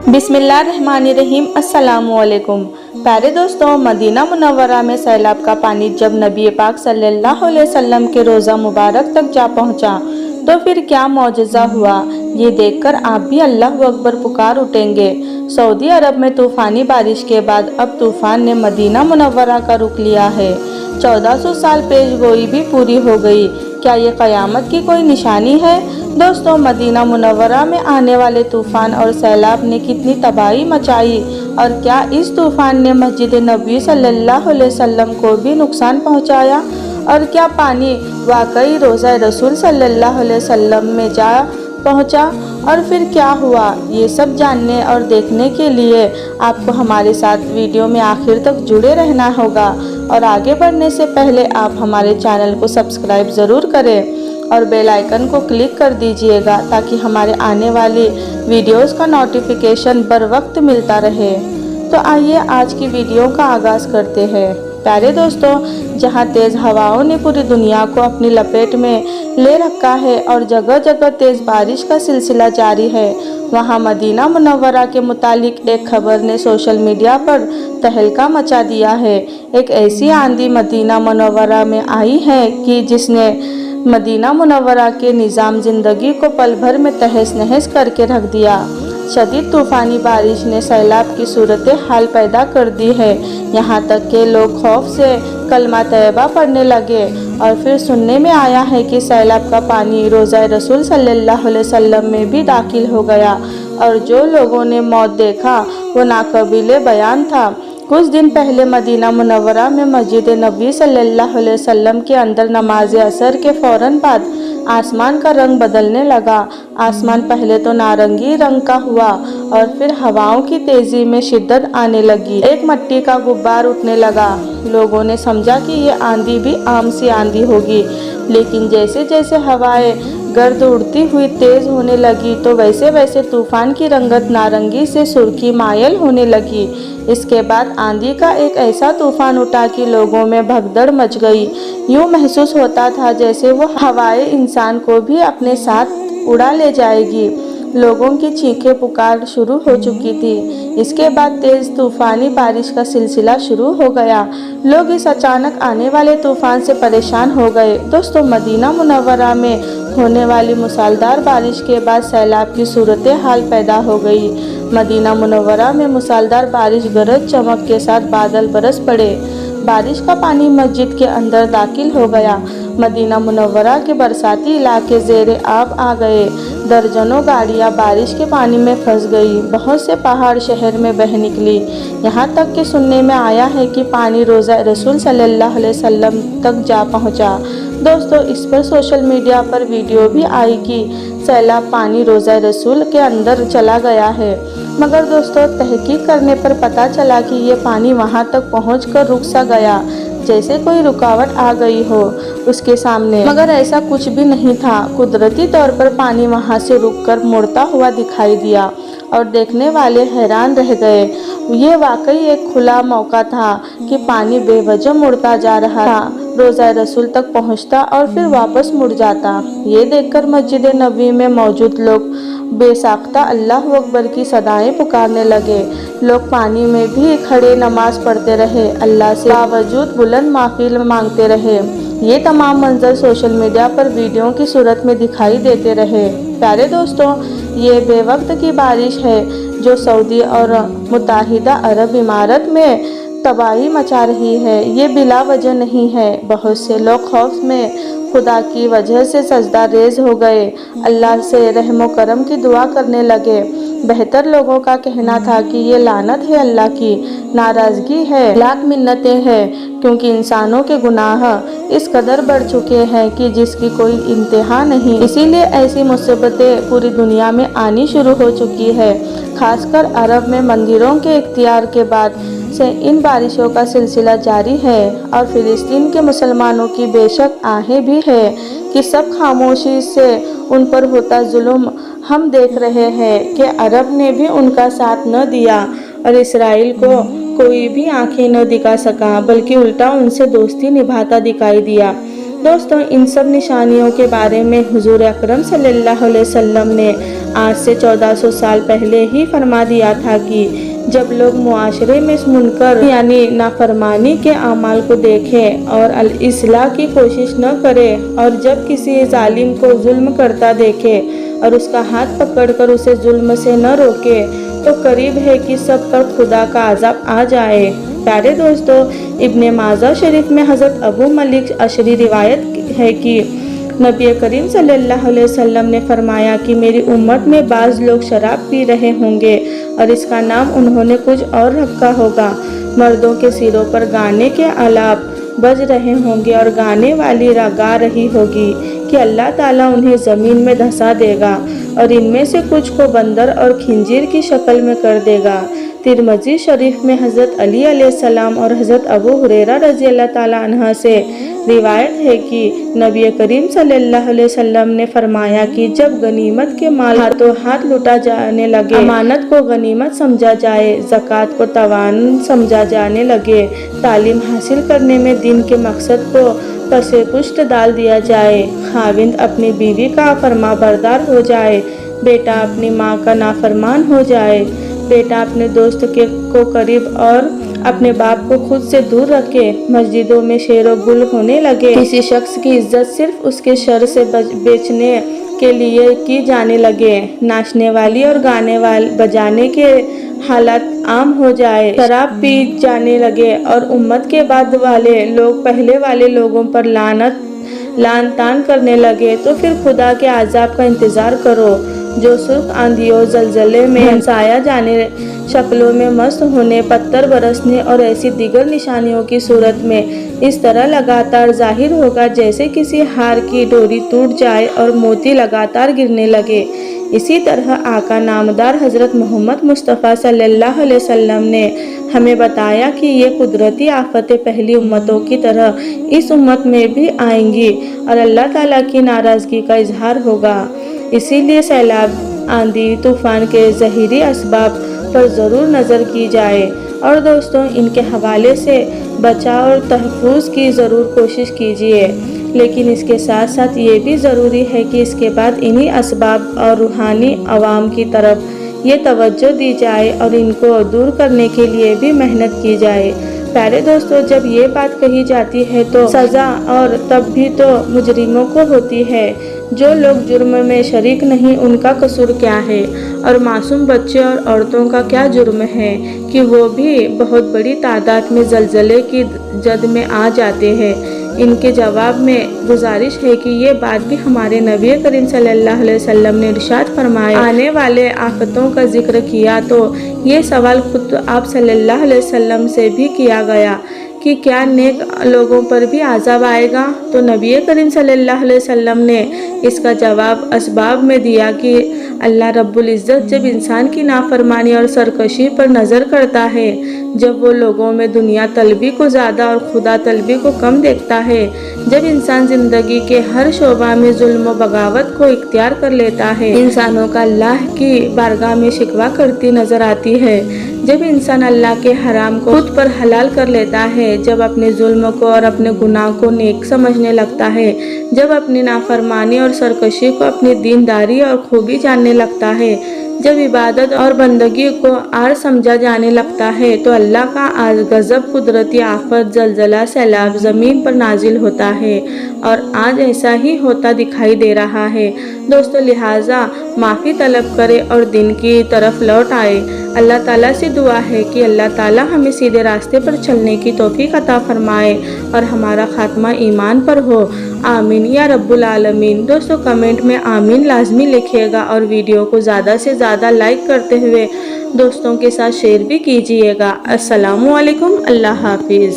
बिस्मिल्लाहिर्रहमानिर्रहीम। अस्सलामुअलैकुम। प्यारे दोस्तों, मदीना मुनव्वरा में सैलाब का पानी जब नबी पाक सल्लल्लाहु अलैहि वसल्लम के रोज़ा मुबारक तक जा पहुंचा तो फिर क्या मौजज़ा हुआ, ये देखकर आप भी अल्लाह अकबर पुकार उठेंगे। सऊदी अरब में तूफ़ानी बारिश के बाद अब तूफ़ान ने मदीना मुनव्वरा का रुख लिया है। 1400 साल पेशगोई भी पूरी हो गई। क्या ये क़यामत की कोई निशानी है? दोस्तों, मदीना मुनव्वरा में आने वाले तूफ़ान और सैलाब ने कितनी तबाही मचाई और क्या इस तूफ़ान ने मस्जिद नबी सल्लल्लाहु अलैहि वसल्लम को भी नुकसान पहुंचाया? और क्या पानी वाकई रोज़ा रसूल सल्लल्लाहु अलैहि वसल्लम में जा पहुंचा? और फिर क्या हुआ? ये सब जानने और देखने के लिए आपको हमारे साथ वीडियो में आखिर तक जुड़े रहना होगा। और आगे बढ़ने से पहले आप हमारे चैनल को सब्सक्राइब ज़रूर करें और बेल आइकन को क्लिक कर दीजिएगा ताकि हमारे आने वाली वीडियोस का नोटिफिकेशन बर वक्त मिलता रहे। तो आइए आज की वीडियो का आगाज़ करते हैं। प्यारे दोस्तों, जहां तेज़ हवाओं ने पूरी दुनिया को अपनी लपेट में ले रखा है और जगह जगह तेज़ बारिश का सिलसिला जारी है, वहां मदीना मुनव्वरा के मुतालिक एक खबर ने सोशल मीडिया पर तहलका मचा दिया है। एक ऐसी आंधी मदीना मुनव्वरा में आई है कि जिसने मदीना मुनव्वरा के निज़ाम ज़िंदगी को पल भर में तहस नहस करके रख दिया। शदीद तूफ़ानी बारिश ने सैलाब की सूरत हाल पैदा कर दी है। यहाँ तक कि लोग खौफ से कलमा तैयबा पढ़ने लगे। और फिर सुनने में आया है कि सैलाब का पानी रोज़ा रसूल सल्लल्लाहु अलैहि वसल्लम में भी दाखिल हो गया और जो लोगों ने मौत देखा वो नाकाबिले बयान था। कुछ दिन पहले मदीना मुनव्वरा में मस्जिद नबी सल्लल्लाहु अलैहि वसल्लम के अंदर नमाज असर के फ़ौरन बाद आसमान का रंग बदलने लगा। आसमान पहले तो नारंगी रंग का हुआ और फिर हवाओं की तेज़ी में शिद्दत आने लगी। एक मिट्टी का गुब्बार उठने लगा। लोगों ने समझा कि ये आंधी भी आम सी आंधी होगी, लेकिन जैसे जैसे हवाएं गर्द उड़ती हुई तेज़ होने लगी तो वैसे वैसे तूफ़ान की रंगत नारंगी से सुर्खी मायल होने लगी। इसके बाद आंधी का एक ऐसा तूफ़ान उठा कि लोगों में भगदड़ मच गई। यूँ महसूस होता था जैसे वो हवाएं इंसान को भी अपने साथ उड़ा ले जाएगी। लोगों की चीखें पुकार शुरू हो चुकी थी। इसके बाद तेज़ तूफ़ानी बारिश का सिलसिला शुरू हो गया। लोग इस अचानक आने वाले तूफ़ान से परेशान हो गए। दोस्तों, मदीना मुनव्वरा में होने वाली मूसलाधार बारिश के बाद सैलाब की सूरत हाल पैदा हो गई। मदीना मुनव्वरा में मूसलाधार बारिश गरज चमक के साथ बादल बरस पड़े। बारिश का पानी मस्जिद के अंदर दाखिल हो गया। मदीना मुनव्वरा के बरसाती इलाके ज़ेरे आब आ गए। दर्जनों गाड़ियाँ बारिश के पानी में फंस गई। बहुत से पहाड़ शहर में बह निकली। यहाँ तक कि सुनने में आया है कि पानी रोज़ा रसूल सल्लल्लाहु अलैहि वसल्लम तक जा पहुँचा। दोस्तों, इस पर सोशल मीडिया पर वीडियो भी आई कि सैलाब पानी रोज़ा रसूल के अंदर चला गया है। मगर दोस्तों, तहकीक करने पर पता चला कि ये पानी वहाँ तक पहुँचकर रुक सा गया, जैसे कोई रुकावट आ गई हो उसके सामने। मगर ऐसा कुछ भी नहीं था। कुदरती तौर पर पानी वहाँ से रुककर मुड़ता हुआ दिखाई दिया और देखने वाले हैरान रह गए। ये वाकई एक खुला मौका था कि पानी बेवजह मुड़ता जा रहा था, रोज़ा रसूल तक पहुँचता और फिर वापस मुड़ जाता। ये देखकर मस्जिद नबी में मौजूद लोग बेसाख्ता अल्लाह अकबर की सदाएं पुकारने लगे। लोग पानी में भी खड़े नमाज पढ़ते रहे, अल्लाह से बावजूद बुलंद माफिल मांगते रहे। ये तमाम मंजर सोशल मीडिया पर वीडियो की सूरत में दिखाई देते रहे। प्यारे दोस्तों, ये बेवक्त की बारिश है जो सऊदी और मुत्तहिदा अरब इमारत में तबाही मचा रही है। ये बिला वजह नहीं है। बहुत से लोग खौफ में खुदा की वजह से सजदा रेज हो गए, अल्लाह से रहम व करम की दुआ करने लगे। बेहतर लोगों का कहना था कि ये लानत है, अल्लाह की नाराज़गी है, लाख मिन्नतें हैं, क्योंकि इंसानों के गुनाह इस कदर बढ़ चुके हैं कि जिसकी कोई इंतहा नहीं। इसीलिए ऐसी मुसीबतें पूरी दुनिया में आनी शुरू हो चुकी है। खासकर अरब में मंदिरों के इख्तियार के बाद से इन बारिशों का सिलसिला जारी है। और फिलिस्तीन के मुसलमानों की बेशक आहें भी है कि सब खामोशी से उन पर होता जुल्म हम देख रहे हैं कि अरब ने भी उनका साथ न दिया और इसराइल को कोई भी आंखें न दिखा सका, बल्कि उल्टा उनसे दोस्ती निभाता दिखाई दिया। दोस्तों, इन सब निशानियों के बारे में हुजूर अकरम सल्लल्लाहु अलैहि वसल्लम ने आज से 1400 साल पहले ही फरमा दिया था कि जब लोग मुआशरे में मुनकर यानी नाफरमानी के अमाल को देखें और इस्लाह की कोशिश न करें, और जब किसी जालिम को जुल्म करता देखे और उसका हाथ पकड़कर उसे जुल्म से न रोके, तो करीब है कि सब पर खुदा का अज़ाब आ जाए। प्यारे दोस्तों, इब्ने माजा शरीफ में हज़रत अबू मलिक अशरी रिवायत है कि नबी करीम सल्लल्लाहु अलैहि वसल्लम ने फरमाया कि मेरी उम्मत में बाज़ लोग शराब पी रहे होंगे और इसका नाम उन्होंने कुछ और रखा होगा। मर्दों के सिरों पर गाने के आलाप बज रहे होंगे और गाने वाली गा रही होगी कि अल्लाह ताला उन्हें ज़मीन में धंसा देगा और इनमें से कुछ को बंदर और खिंजीर की शक्ल में कर देगा। तिरमिज़ी शरीफ में हज़रत अली अलैहिस्सलाम और हज़रत अबू हुरैरा रज़ी अल्लाह ताला अन्हा से रिवायत है कि नबी करीम सल्लल्लाहु अलैहि वसल्लम ने फरमाया कि जब गनीमत के माल हाथों हाथ लुटा जाने लगे, अमानत को गनीमत समझा जाए, ज़कात को तवान समझा जाने लगे, तालीम हासिल करने में दीन के मकसद को पसे पुष्ट डाल दिया जाए, खाविंद अपनी बीवी का फरमा बरदार हो जाए, बेटा अपनी माँ का नाफरमान हो जाए, बेटा अपने दोस्त को करीब और अपने बाप को खुद से दूर रखे, मस्जिदों में शेर गुल होने लगे, किसी शख्स की इज्जत सिर्फ उसके शर से बेचने के लिए की जाने लगे, नाचने वाली और गाने वाले बजाने के हालात आम हो जाए, शराब पी जाने लगे और उम्मत के बाद वाले लोग पहले वाले लोगों पर लान तान करने लगे, तो फिर खुदा के अज़ाब का इंतज़ार करो जो सुर्ख आंधियों ज़लज़ले में हंसाया जाने, शक्लों में मस्त होने, पत्थर बरसने और ऐसी दीगर निशानियों की सूरत में इस तरह लगातार जाहिर होगा जैसे किसी हार की डोरी टूट जाए और मोती लगातार गिरने लगे। इसी तरह आका नामदार हज़रत मोहम्मद मुस्तफ़ा सल्लल्लाहु अलैहि वसल्लम ने हमें बताया कि ये कुदरती आफतें पहली उम्मतों की तरह इस उम्मत में भी आएंगी और अल्लाह ताला की नाराज़गी का इजहार होगा। इसीलिए सैलाब, आंधी, तूफ़ान के ज़हीरी असबाब पर ज़रूर नज़र की जाए और दोस्तों इनके हवाले से बचाव और तहफ़्फ़ुज़ की ज़रूर कोशिश कीजिए। लेकिन इसके साथ साथ ये भी ज़रूरी है कि इसके बाद इन्हीं असबाब और रूहानी अवाम की तरफ ये तवज्जो दी जाए और इनको दूर करने के लिए भी मेहनत की जाए। प्यारे दोस्तों, जब ये बात कही जाती है तो सज़ा और तब भी तो मुजरिमों को होती है। जो लोग जुर्म में शरीक नहीं उनका कसूर क्या है, और मासूम बच्चे और औरतों का क्या जुर्म है कि वो भी बहुत बड़ी तादाद में ज़लज़ले की जद में आ जाते हैं। इनके जवाब में गुजारिश है कि ये बात भी हमारे नबी करीम सल्लल्लाहु अलैहि वसल्लम ने इरशाद फरमाया। आने वाले आफतों का जिक्र किया तो ये सवाल खुद आप सल्लल्लाहु अलैहि वसल्लम से भी किया गया कि क्या नेक लोगों पर भी अज़ाब आएगा, तो नबी करीम सल्लल्लाहु अलैहि वसल्लम ने इसका जवाब असबाब में दिया कि अल्लाह रब्बुल इज़्ज़त जब इंसान की नाफरमानी और सरकशी पर नज़र करता है, जब वो लोगों में दुनिया तलबी को ज़्यादा और खुदा तलबी को कम देखता है, जब इंसान ज़िंदगी के हर शोबा में जुल्म व बगावत को इख्तियार कर लेता है, इंसानों का अल्लाह की बारगाह में शिकवा करती नज़र आती है, जब इंसान अल्लाह के हराम को खुद पर हलाल कर लेता है, जब अपने जुल्म को और अपने गुनाह को नेक समझने लगता है, जब अपनी नाफरमानी और सरकशी को अपनी दीनदारी और खूबी जानने लगता है, जब इबादत और बंदगी को आर समझा जाने लगता है, तो अल्लाह का गज़ब, कुदरती आफत, जलजला, सैलाब ज़मीन पर नाजिल होता है और आज ऐसा ही होता दिखाई दे रहा है। दोस्तों, लिहाजा माफ़ी तलब करे और दिन की तरफ लौट आए। अल्लाह ताला से दुआ है कि अल्लाह ताला हमें सीधे रास्ते पर चलने की तौफीक अता फरमाए और हमारा खात्मा ईमान पर हो। आमीन या रब्बुल आलमीन। दोस्तों, कमेंट में आमीन लाजमी लिखिएगा और वीडियो को ज़्यादा से ज़्यादा लाइक करते हुए दोस्तों के साथ शेयर भी कीजिएगा। अस्सलामु अलैकुम, अल्लाह हाफिज़।